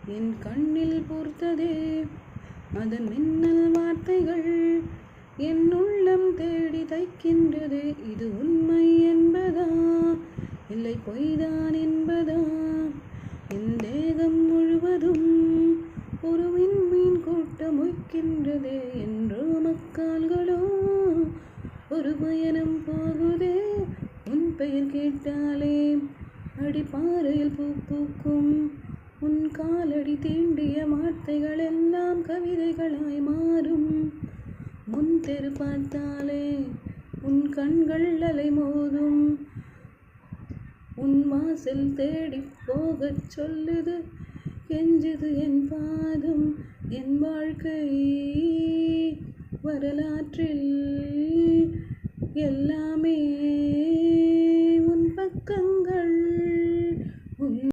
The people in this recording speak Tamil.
என் கண்ணில் பூர்த்ததே அதன் மின்னல் வார்த்தைகள் என் உள்ளம் தேடி தைக்கின்றது. இது உண்மை என்பதா இல்லை பொய்தான் என்பதா? என் தேகம் முழுவதும் ஒரு விண்மீன் கூட்டம் மொய்க்கின்றதே. என்றோ மக்கால்களோ ஒரு பயணம் போகுதே. உன் பெயர் கேட்டாலே அடிப்பாறையில் பூ பூக்கும். உன் காலடி தீண்டிய வார்த்தைகள் எல்லாம் கவிதைகளாய் மாறும். முன் தெரு பார்த்தாலே உன் கண்கள் அலை மோதும். உன் வாசல் தேடி போகச் சொல்லுது, கெஞ்சுது என் பாதம். என் வாழ்க்கை வரலாற்றில் எல்லாமே உன் பக்கங்கள்.